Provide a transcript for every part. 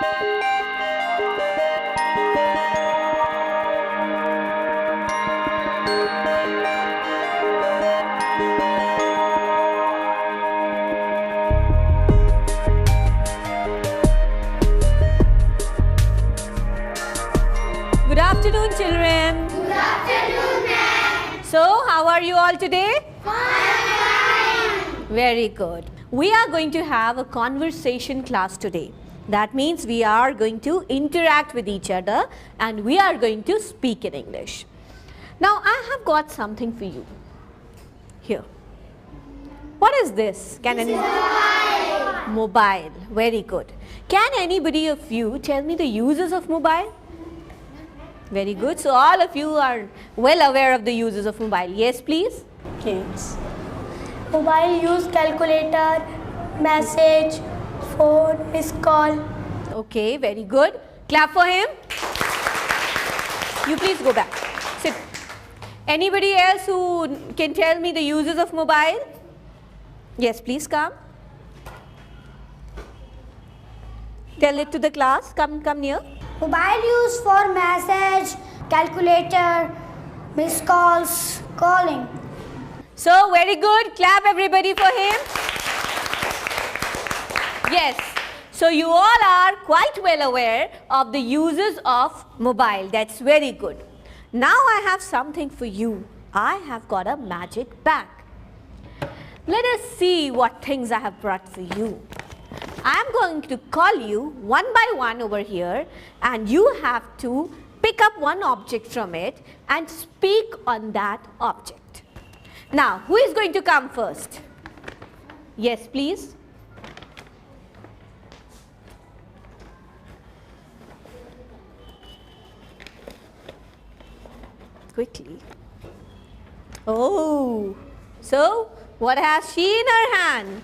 Good afternoon, children. Good afternoon, ma'am. So, how are you all today? Fine. Very good. We are going to have a conversation class today. That means we are going to interact with each other and we are going to speak in English. Now, I have got something for you. Here. What is this? Mobile. Very good. Can anybody of you tell me the uses of mobile? Very good. So, all of you are well aware of the uses of mobile. Yes, please? Yes. Mobile use calculator, message, phone, missed call. Okay, very good. Clap for him. You please go back. Sit. Anybody else who can tell me the uses of mobile? Yes, please come. Tell it to the class. Come near. Mobile use for message, calculator, missed calls, calling. So, very good. Clap everybody for him. Yes. So, you all are quite well aware of the uses of mobile. That's very good. Now, I have something for you. I have got a magic bag. Let us see what things I have brought for you. I am going to call you one by one over here and you have to pick up one object from it and speak on that object. Now, who is going to come first? Yes, please. Quickly. Oh, so what has she in her hand?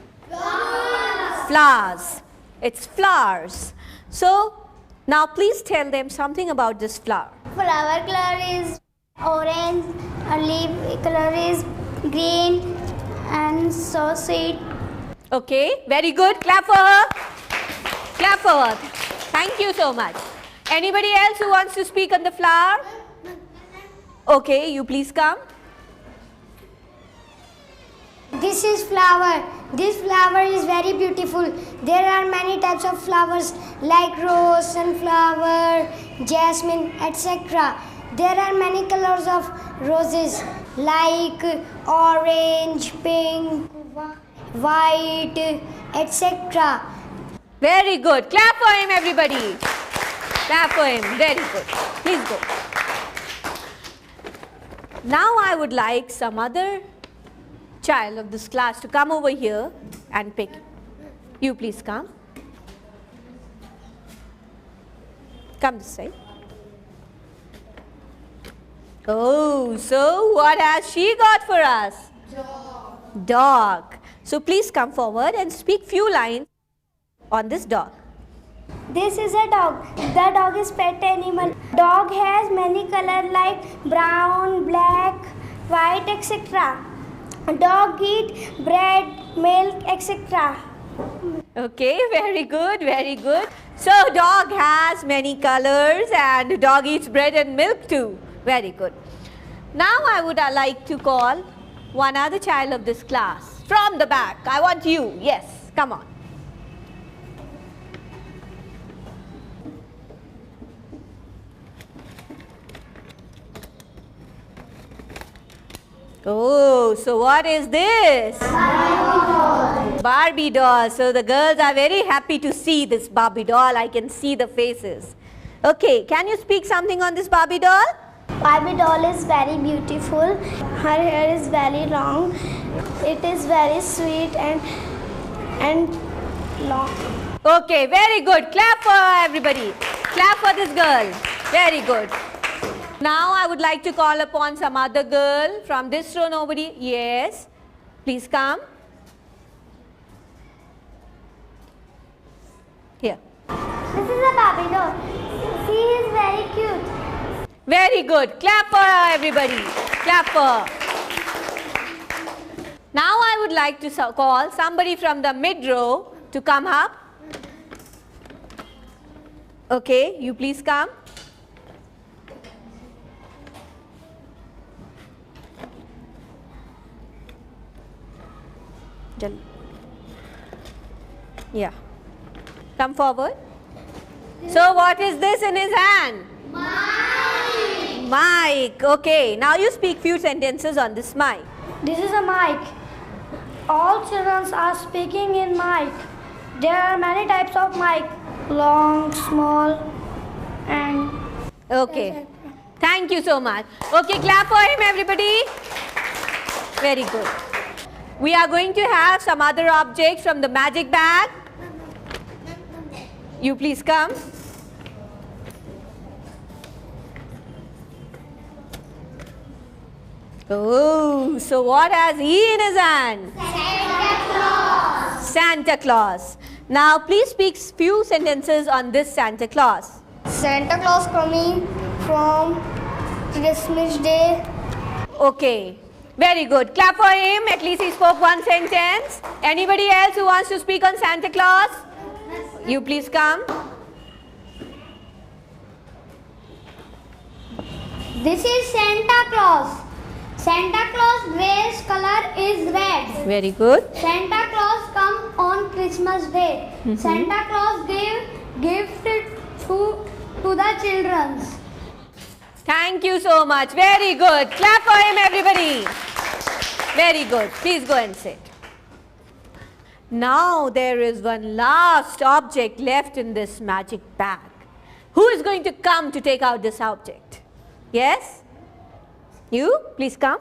Flowers. It's flowers. So, now please tell them something about this flower. Flower color is orange, leaf color is green, and so sweet. Okay, very good. Clap for her. Clap for her. Thank you so much. Anybody else who wants to speak on the flower? Okay, you please come. This is flower. This flower is very beautiful. There are many types of flowers like rose, sunflower, jasmine, etc. There are many colors of roses like orange, pink, white, etc. Very good. Clap for him, everybody. Clap for him. Very good. Please go. Now I would like some other child of this class to come over here and pick. You please come. Come this side. Oh, so what has she got for us? Dog. Dog. So please come forward and speak few lines on this dog. This is a dog. The dog is pet animal. Dog has many colors like brown, black, white, etc. Dog eat bread, milk, etc. Okay, very good, very good. So dog has many colors and dog eats bread and milk too. Very good. Now I would like to call one other child of this class from the back. I want you. Yes, come on. Oh, so what is this? Barbie doll. So the girls are very happy to see this Barbie doll. I can see the faces. Okay, can you speak something on this Barbie doll? Barbie doll is very beautiful. Her hair is very long. It is very sweet and long. Okay, very good. Clap for everybody. Clap for this girl. Very good. Now I would like to call upon some other girl from this row. Nobody? Yes. Please come. Here. This is a Barbie doll. She is very cute. Very good. Clap for her, everybody. Clap for her. Now I would like to call somebody from the mid row to come up. Okay, you please come. Yeah. Come forward. So what is this in his hand? Mic. Mic. Okay. Now you speak few sentences on this mic. This is a mic. All children are speaking in mic. There are many types of mic. Long, small, and... Okay. Thank you so much. Okay, clap for him, everybody. Very good. We are going to have some other objects from the magic bag. You please come. Oh, so what has he in his hand? Santa Claus. Santa Claus. Now please speak few sentences on this Santa Claus. Santa Claus coming from Christmas Day. Okay, very good. Clap for him. At least he spoke one sentence. Anybody else who wants to speak on Santa Claus? You please come. This is Santa Claus. Santa Claus dress color is red. Very good. Santa Claus come on Christmas Day. Santa Claus gave gift to the children. Thank you so much. Very good. Clap for him, everybody. Very good. Please go and sit. Now there is one last object left in this magic bag. Who is going to come to take out this object? Yes? You? Please come.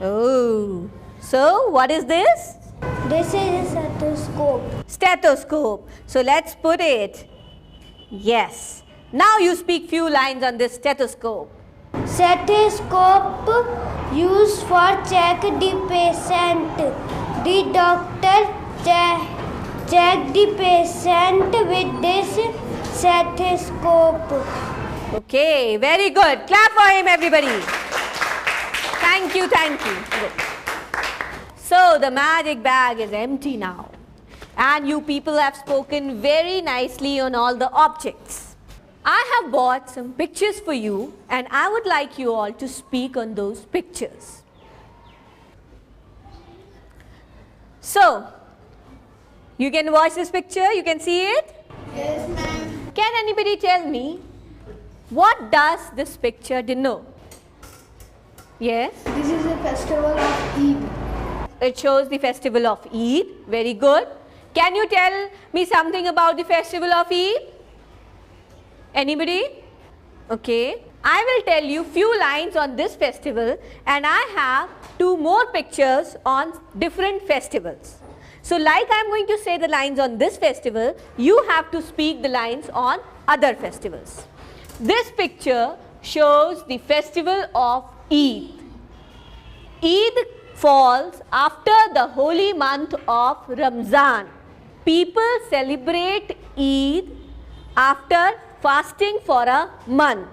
Oh, so what is this? This is a stethoscope. Stethoscope. So let's put it. Yes. Now you speak few lines on this stethoscope. Stethoscope used for check the patient. The doctor check the patient with this stethoscope. Okay, very good. Clap for him, everybody. Thank you, thank you. Good. So the magic bag is empty now. And you people have spoken very nicely on all the objects. I have bought some pictures for you and I would like you all to speak on those pictures. So, you can watch this picture, you can see it? Yes, ma'am. Can anybody tell me, what does this picture denote? Yes? This is a festival of Eid. It shows the festival of Eid. Very good. Can you tell me something about the festival of Eid? Anybody? Okay. I will tell you few lines on this festival and I have 2 more pictures on different festivals. So like I am going to say the lines on this festival, you have to speak the lines on other festivals. This picture shows the festival of Eid. Eid falls after the holy month of Ramzan. People celebrate Eid after fasting for a month.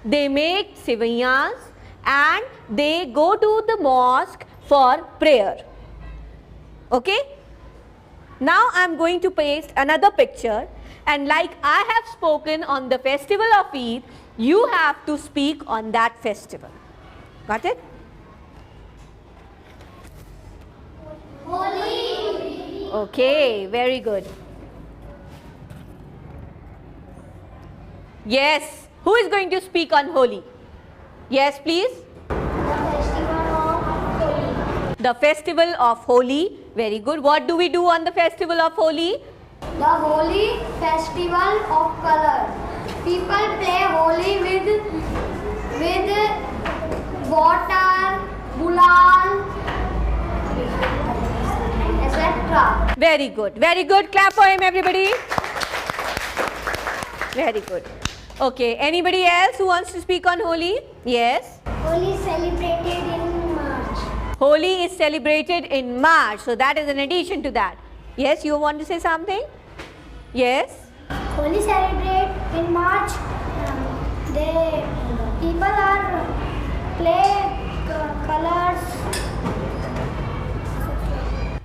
They make siviyans and they go to the mosque for prayer. Okay? Now I am going to paste another picture and like I have spoken on the festival of Eid, you have to speak on that festival. Got it? Holi. Okay, very good. Yes. Who is going to speak on Holi? Yes, please. The festival of Holi. Very good. What do we do on the festival of Holi? The Holi festival of color. People play Holi with water, gulal, etc. Very good. Very good. Clap for him, everybody. Very good. Okay. Anybody else who wants to speak on Holi? Yes. Holi is celebrated in March. Holi is celebrated in March. So that is an addition to that. Yes, you want to say something? Yes. Holi celebrate in March. People are play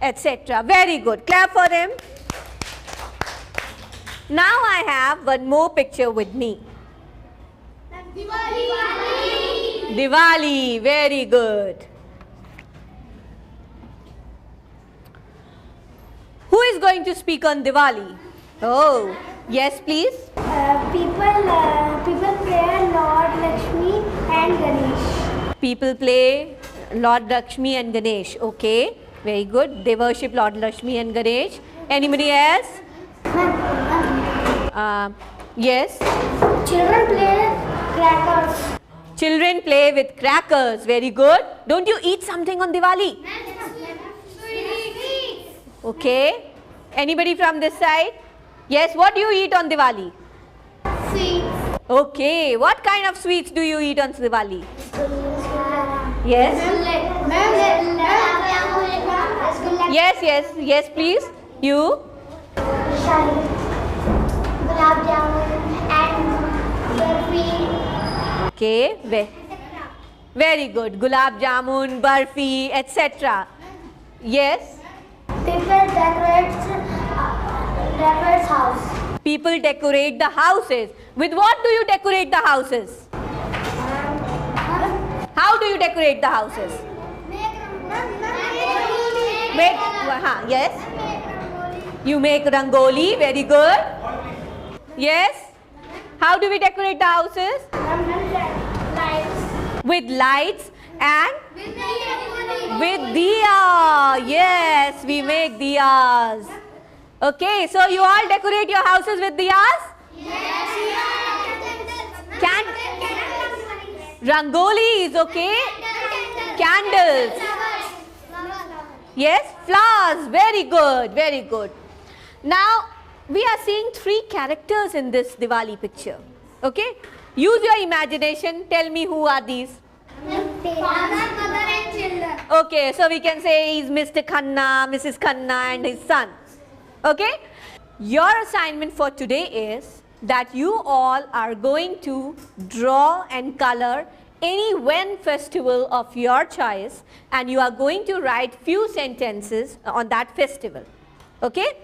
etc. Very good. Clap for them. Now I have one more picture with me. Diwali. Diwali. Very good. Who is going to speak on Diwali? Oh, yes, please. People play Lord Lakshmi and Ganesh. People play Lord Lakshmi and Ganesh. Okay, very good. They worship Lord Lakshmi and Ganesh. Anybody else? Yes. Children play crackers. Children play with crackers. Very good. Don't you eat something on Diwali? Okay. Anybody from this side? Yes. What do you eat on Diwali? Sweets. Okay. What kind of sweets do you eat on Diwali? Yes. Yes, please. You? Gulab jamun and barfi. Okay. Very good. Gulab jamun, barfi, etc. Yes. People decorate house. People decorate the houses. With what do you decorate the houses? How do you decorate the houses? Yes. You make rangoli. Very good. Yes. How do we decorate the houses? With lights and with diya. Yes, we make diyas. Okay, so you all decorate your houses with diyas? Rangoli is okay. Candles. Yes, flowers. Very good, very good. Now, we are seeing 3 characters in this Diwali picture. Okay, use your imagination. Tell me who are these. Father, mother and children. Okay, so we can say he's Mr. Khanna, Mrs. Khanna and his son. Okay, your assignment for today is that you all are going to draw and color any one festival of your choice, and you are going to write few sentences on that festival. Okay,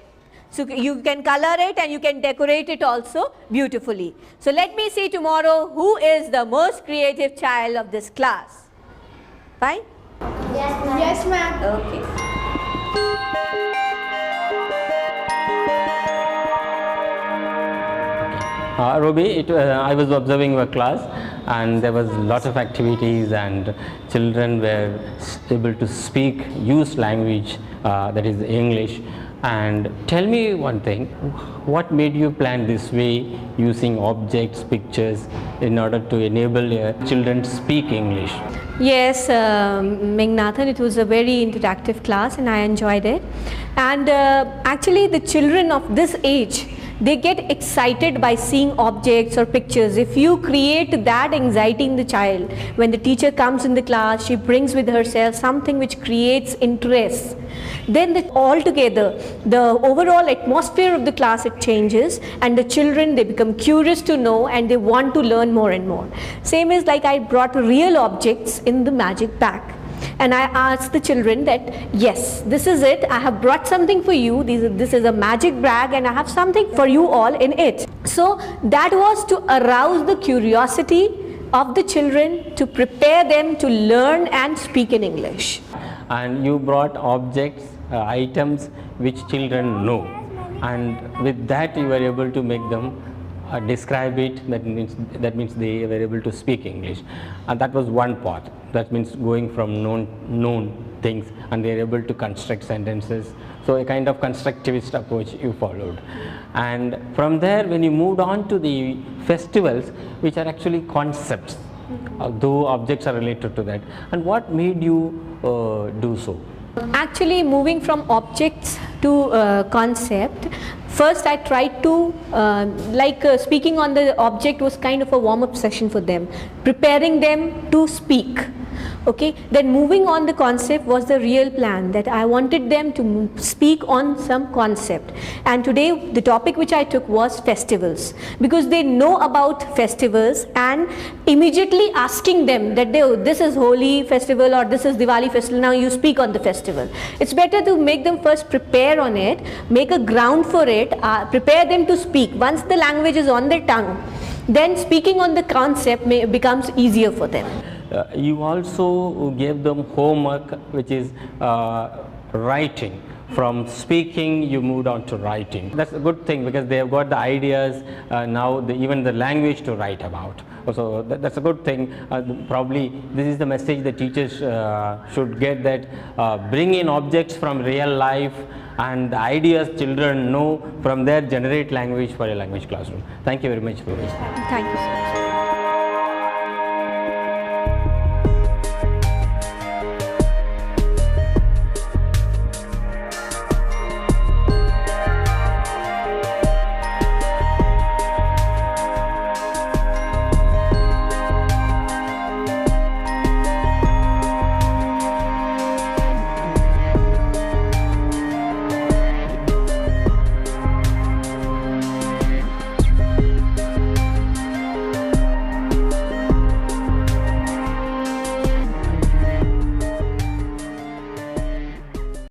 so you can color it and you can decorate it also beautifully. So let me see tomorrow who is the most creative child of this class. Fine? Yes, ma'am. Okay. Ruby, I was observing your class and there was lot of activities and children were able to speak, use language that is English. And tell me one thing, what made you plan this way using objects, pictures in order to enable children to speak English? Yes, Mengnathan, it was a very interactive class and I enjoyed it. And actually the children of this age, they get excited by seeing objects or pictures. If you create that anxiety in the child, when the teacher comes in the class, she brings with herself something which creates interest, then altogether the overall atmosphere of the class, it changes, and the children, they become curious to know and they want to learn more and more. Same is like I brought real objects in the magic bag. And I asked the children that, yes, this is it, I have brought something for you, this is a magic bag and I have something for you all in it. So that was to arouse the curiosity of the children, to prepare them to learn and speak in English. And you brought objects, items which children know, and with that you were able to make them describe it. That means they were able to speak English, and that was one part. That means going from known things, and they are able to construct sentences. So a kind of constructivist approach you followed. And from there, when you moved on to the festivals, which are actually concepts, though objects are related to that, and what made you do so? Actually, moving from objects to concept, first I tried to, speaking on the object was kind of a warm-up session for them, preparing them to speak. Okay, then moving on, the concept was the real plan, that I wanted them to speak on some concept. And today the topic which I took was festivals, because they know about festivals, and immediately asking them that this is Holi festival or this is Diwali festival, now you speak on the festival. It's better to make them first prepare on it, make a ground for it, prepare them to speak. Once the language is on their tongue, then speaking on the concept becomes easier for them. You also gave them homework, which is writing. From speaking you moved on to writing. That's a good thing, because they have got the ideas now, even the language to write about. So that's a good thing. Probably this is the message the teachers should get, that bring in objects from real life, and the ideas children know from there generate language for a language classroom. Thank you very much for this. Thank you, sir.